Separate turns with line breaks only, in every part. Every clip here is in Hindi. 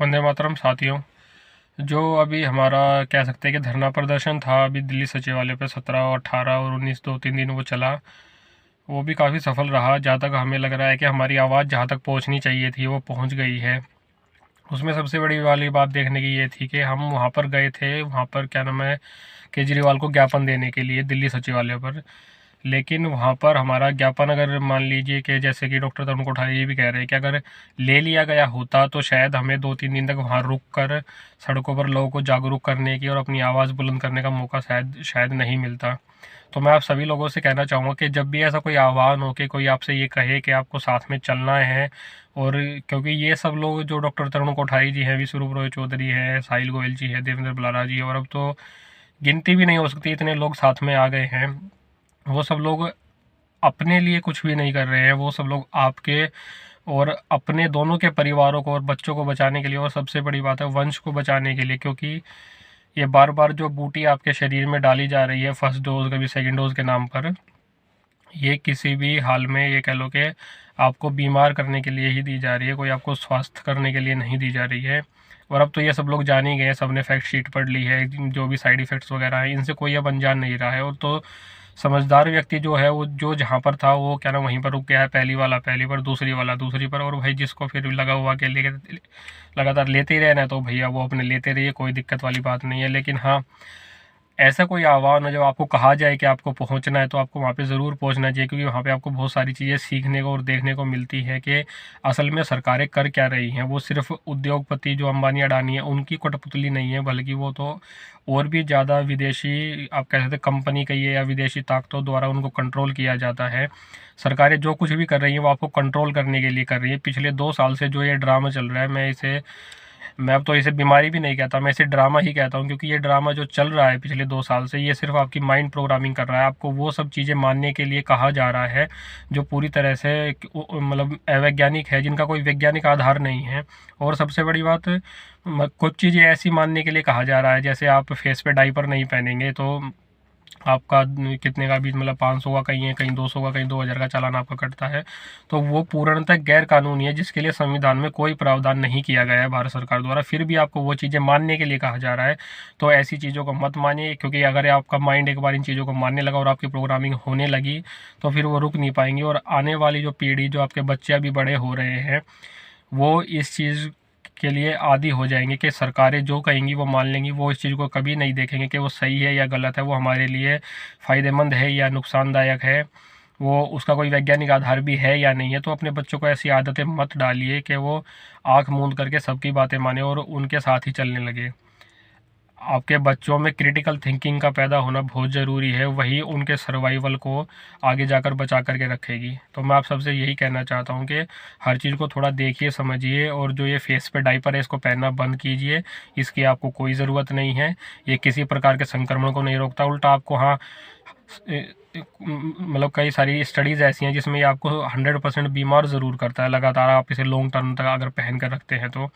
वंदे मातरम साथियों। जो अभी हमारा कह सकते हैं कि धरना प्रदर्शन था अभी दिल्ली सचिवालय पे 17 और 18 और 19 2-3 दिन वो चला, वो भी काफ़ी सफल रहा। जहाँ तक हमें लग रहा है कि हमारी आवाज़ जहाँ तक पहुँचनी चाहिए थी वो पहुँच गई है। उसमें सबसे बड़ी वाली बात देखने की ये थी कि हम वहाँ पर गए थे, वहाँ पर क्या नाम है, केजरीवाल को ज्ञापन देने के लिए दिल्ली सचिवालय पर। लेकिन वहाँ पर हमारा ज्ञापन अगर मान लीजिए कि जैसे कि डॉक्टर तरुण कोठारी ये भी कह रहे हैं कि अगर ले लिया गया होता तो शायद हमें 2-3 दिन तक वहाँ रुक कर सड़कों पर लोगों को जागरूक करने की और अपनी आवाज़ बुलंद करने का मौका शायद शायद नहीं मिलता। तो मैं आप सभी लोगों से कहना चाहूँगा कि जब भी ऐसा कोई आह्वान हो कि कोई आपसे ये कहे कि आपको साथ में चलना है, और क्योंकि ये सब लोग जो डॉक्टर तरुण कोठारी जी हैं, विश्वरूप रॉय चौधरी है, साहिल गोयल जी है, देवेंद्र बलारा जी, और अब तो गिनती भी नहीं हो सकती इतने लोग साथ में आ गए हैं। वो सब लोग अपने लिए कुछ भी नहीं कर रहे हैं, वो सब लोग आपके और अपने दोनों के परिवारों को और बच्चों को बचाने के लिए, और सबसे बड़ी बात है वंश को बचाने के लिए। क्योंकि ये बार बार जो बूटी आपके शरीर में डाली जा रही है, फर्स्ट डोज कभी सेकंड डोज के नाम पर, ये किसी भी हाल में ये कह लो कि आपको बीमार करने के लिए ही दी जा रही है, कोई आपको स्वास्थ्य करने के लिए नहीं दी जा रही है। और अब तो ये सब लोग जान ही गए, सब ने फैक्ट शीट पढ़ ली है, जो भी साइड इफ़ेक्ट्स वगैरह हैं इनसे कोई अब अनजान नहीं रहा है। और तो समझदार व्यक्ति जो है वो जो जहाँ पर था वो क्या ना वहीं पर रुक गया है, पहली वाला पहली पर, दूसरी वाला दूसरी पर। और भाई जिसको फिर लगा हुआ कि लेके लगातार लेते ही रहना है तो भैया वो अपने लेते रहिए, कोई दिक्कत वाली बात नहीं है। लेकिन हाँ, ऐसा कोई आह्वान हो जब आपको कहा जाए कि आपको पहुंचना है तो आपको वहाँ पे ज़रूर पहुंचना चाहिए, क्योंकि वहाँ पे आपको बहुत सारी चीज़ें सीखने को और देखने को मिलती है कि असल में सरकारें कर क्या रही हैं। वो सिर्फ उद्योगपति जो अंबानी अडानी है उनकी कठपुतली नहीं है, बल्कि वो तो और भी ज़्यादा विदेशी आप कह सकते हैं कंपनी कहिए या विदेशी ताकतों द्वारा उनको कंट्रोल किया जाता है। सरकारें जो कुछ भी कर रही हैं वो आपको कंट्रोल करने के लिए कर रही है। पिछले 2 साल से जो ये ड्रामा चल रहा है, मैं अब तो इसे बीमारी भी नहीं कहता, मैं इसे ड्रामा ही कहता हूँ, क्योंकि ये ड्रामा जो चल रहा है पिछले 2 साल से ये सिर्फ आपकी माइंड प्रोग्रामिंग कर रहा है। आपको वो सब चीज़ें मानने के लिए कहा जा रहा है जो पूरी तरह से मतलब अवैज्ञानिक है, जिनका कोई वैज्ञानिक आधार नहीं है। और सबसे बड़ी बात, कुछ चीज़ें ऐसी मानने के लिए कहा जा रहा है, जैसे आप फेस पे डाइपर नहीं पहनेंगे तो आपका कितने का भी मतलब 500 का कहीं है, कहीं 200 का, कहीं 2000 का चालान आपका कटता है। तो वो पूर्णतः गैर कानूनी है, जिसके लिए संविधान में कोई प्रावधान नहीं किया गया है भारत सरकार द्वारा, फिर भी आपको वो चीज़ें मानने के लिए कहा जा रहा है। तो ऐसी चीज़ों को मत मानिए, क्योंकि अगर आपका माइंड एक बार इन चीज़ों को मानने लगा और आपकी प्रोग्रामिंग होने लगी तो फिर वो रुक नहीं पाएंगी। और आने वाली जो पीढ़ी, जो आपके बच्चे अभी बड़े हो रहे हैं, वो इस चीज़ के लिए आदी हो जाएंगे कि सरकारें जो कहेंगी वो मान लेंगी। वो इस चीज़ को कभी नहीं देखेंगे कि वो सही है या गलत है, वो हमारे लिए फ़ायदेमंद है या नुकसानदायक है, वो उसका कोई वैज्ञानिक आधार भी है या नहीं है। तो अपने बच्चों को ऐसी आदतें मत डालिए कि वो आँख मूंद करके सबकी बातें माने और उनके साथ ही चलने लगे। आपके बच्चों में क्रिटिकल थिंकिंग का पैदा होना बहुत ज़रूरी है, वही उनके सर्वाइवल को आगे जाकर बचा करके रखेगी। तो मैं आप सबसे यही कहना चाहता हूँ कि हर चीज़ को थोड़ा देखिए समझिए, और जो ये फेस पे डाइपर है इसको पहनना बंद कीजिए। इसकी आपको कोई ज़रूरत नहीं है, ये किसी प्रकार के संक्रमण को नहीं रोकता, उल्टा आपको हाँ मतलब कई सारी स्टडीज़ ऐसी हैं जिसमें ये आपको 100% बीमार ज़रूर करता है लगातार आप इसे लॉन्ग टर्म तक अगर पहन कर रखते हैं तो।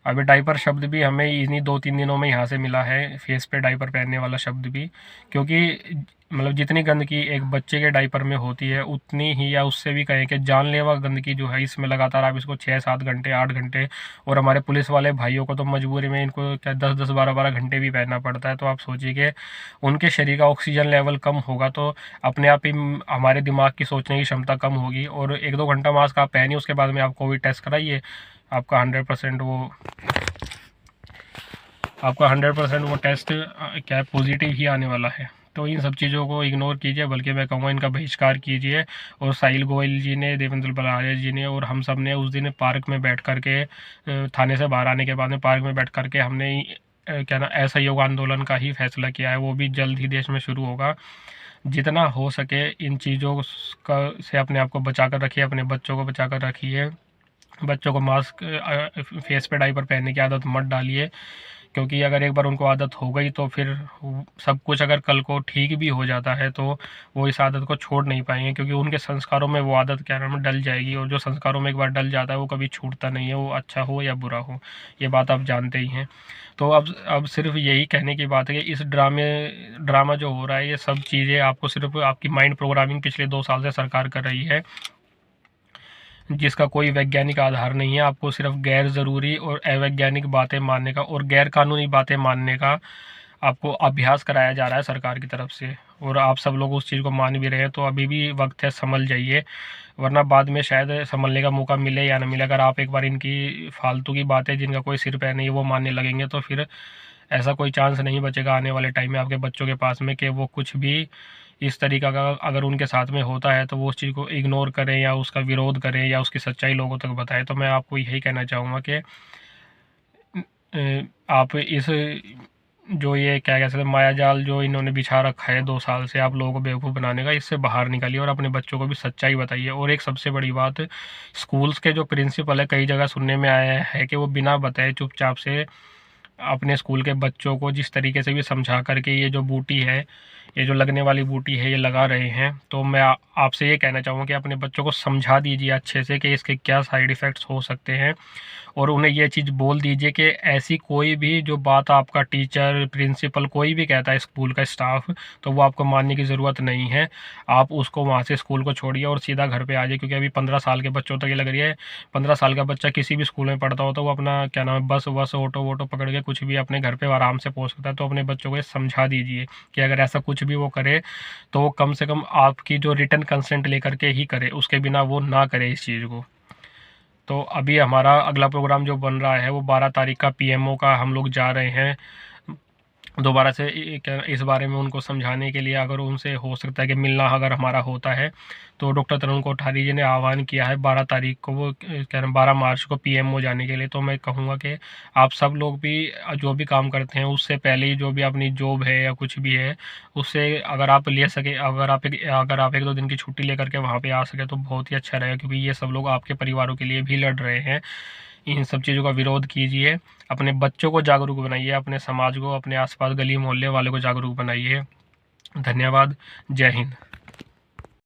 अभी डाइपर शब्द भी हमें इन्हीं 2-3 दिनों में यहाँ से मिला है, फेस पे डाइपर पहनने वाला शब्द भी। क्योंकि मतलब जितनी गंदगी एक बच्चे के डाइपर में होती है उतनी ही या उससे भी कहें कि जानलेवा गंदगी जो है इसमें लगातार आप इसको 6-7 घंटे 8 घंटे, और हमारे पुलिस वाले भाइयों को तो मजबूरी में इनको क्या 10-10 12-12 घंटे भी पहनना पड़ता है। तो आप सोचिए कि उनके शरीर का ऑक्सीजन लेवल कम होगा तो अपने आप ही हमारे दिमाग की सोचने की क्षमता कम होगी। और 1-2 घंटा मास्क आप पहनिए, उसके बाद में आप कोविड टेस्ट कराइए, आपका 100% वो टेस्ट क्या पॉजिटिव ही आने वाला है। तो इन सब चीज़ों को इग्नोर कीजिए, बल्कि मैं कहूँगा इनका बहिष्कार कीजिए। और साहिल गोयल जी ने, देवेंद्र बलारिया जी ने और हम सब ने उस दिन पार्क में बैठ कर के थाने से बाहर आने के बाद में पार्क में बैठ कर के हमने क्या ना असहयोग आंदोलन का ही फैसला किया है। वो भी जल्द ही देश में शुरू होगा। जितना हो सके इन चीज़ों का से अपने आप को बचा कर रखिए, अपने बच्चों को बचा कर रखिए। बच्चों को मास्क फेस पे डाइपर पहनने की आदत मत डालिए, क्योंकि अगर एक बार उनको आदत हो गई तो फिर सब कुछ अगर कल को ठीक भी हो जाता है तो वो इस आदत को छोड़ नहीं पाएंगे, क्योंकि उनके संस्कारों में वो आदत क्या नाम है डल जाएगी। और जो संस्कारों में एक बार डल जाता है वो कभी छूटता नहीं है, वो अच्छा हो या बुरा हो, ये बात आप जानते ही हैं। तो अब सिर्फ यही कहने की बात है कि इस ड्रामा जो हो रहा है ये सब चीज़ें आपको सिर्फ आपकी माइंड प्रोग्रामिंग पिछले 2 साल से सरकार कर रही है, जिसका कोई वैज्ञानिक आधार नहीं है। आपको सिर्फ गैर ज़रूरी और अवैज्ञानिक बातें मानने का और गैर कानूनी बातें मानने का आपको अभ्यास कराया जा रहा है सरकार की तरफ से, और आप सब लोग उस चीज़ को मान भी रहे हैं। तो अभी भी वक्त है, संभल जाइए, वरना बाद में शायद संभलने का मौका मिले या ना मिले। अगर आप एक बार इनकी फालतू की बातें जिनका कोई सिर पैर नहीं वो मानने लगेंगे तो फिर ऐसा कोई चांस नहीं बचेगा आने वाले टाइम में आपके बच्चों के पास में कि वो कुछ भी इस तरीका का अगर उनके साथ में होता है तो वो उस चीज़ को इग्नोर करें या उसका विरोध करें या उसकी सच्चाई लोगों तक बताएं। तो मैं आपको यही कहना चाहूँगा कि आप इस जो ये क्या कह सकते हैं मायाजाल जो इन्होंने बिछा रखा है 2 साल से आप लोगों को बेवकूफ़ बनाने का, इससे बाहर निकलिए और अपने बच्चों को भी सच्चाई बताइए। और एक सबसे बड़ी बात, स्कूल्स के जो प्रिंसिपल है, कई जगह सुनने में आया है कि वो बिना बताए चुपचाप से अपने स्कूल के बच्चों को जिस तरीके से भी समझा करके ये जो बूटी है, ये जो लगने वाली बूटी है, ये लगा रहे हैं। तो मैं आपसे ये कहना चाहूँगा कि अपने बच्चों को समझा दीजिए अच्छे से कि इसके क्या साइड इफ़ेक्ट्स हो सकते हैं, और उन्हें ये चीज़ बोल दीजिए कि ऐसी कोई भी जो बात आपका टीचर, प्रिंसिपल कोई भी कहता है, स्कूल का स्टाफ, तो वो आपको मानने की ज़रूरत नहीं है। आप उसको वहाँ से स्कूल को छोड़िए और सीधा घर पे आ जाइए, क्योंकि अभी 15 साल के बच्चों तक ये लग रही है। 15 साल का बच्चा किसी भी स्कूल में पढ़ता हो तो वो अपना क्या नाम है बस वस ऑटो वोटो पकड़ के कुछ भी अपने घर पे आराम से पहुँच सकता है। तो अपने बच्चों को ये समझा दीजिए कि अगर ऐसा कुछ भी वो करे तो वो कम से कम आपकी जो रिटन कंसेंट लेकर के ही करे, उसके बिना वो ना करे इस चीज़ को। तो अभी हमारा अगला प्रोग्राम जो बन रहा है वो 12 तारीख का पीएमओ का हम लोग जा रहे हैं दोबारा से इस बारे में उनको समझाने के लिए। अगर उनसे हो सकता है कि मिलना अगर हमारा होता है तो डॉक्टर तरुण कोठारी जी ने आह्वान किया है 12 तारीख को, वो कह रहे 12 मार्च को पीएमओ जाने के लिए। तो मैं कहूँगा कि आप सब लोग भी जो भी काम करते हैं उससे पहले ही जो भी अपनी जॉब है या कुछ भी है उससे अगर आप ले सके, अगर आप 1-2 दिन की छुट्टी लेकर के वहाँ पे आ सके तो बहुत ही अच्छा रहेगा, क्योंकि ये सब लोग आपके परिवारों के लिए भी लड़ रहे हैं। इन सब चीज़ों का विरोध कीजिए, अपने बच्चों को जागरूक बनाइए, अपने समाज को, अपने आसपास गली मोहल्ले वालों को जागरूक बनाइए। धन्यवाद। जय हिंद।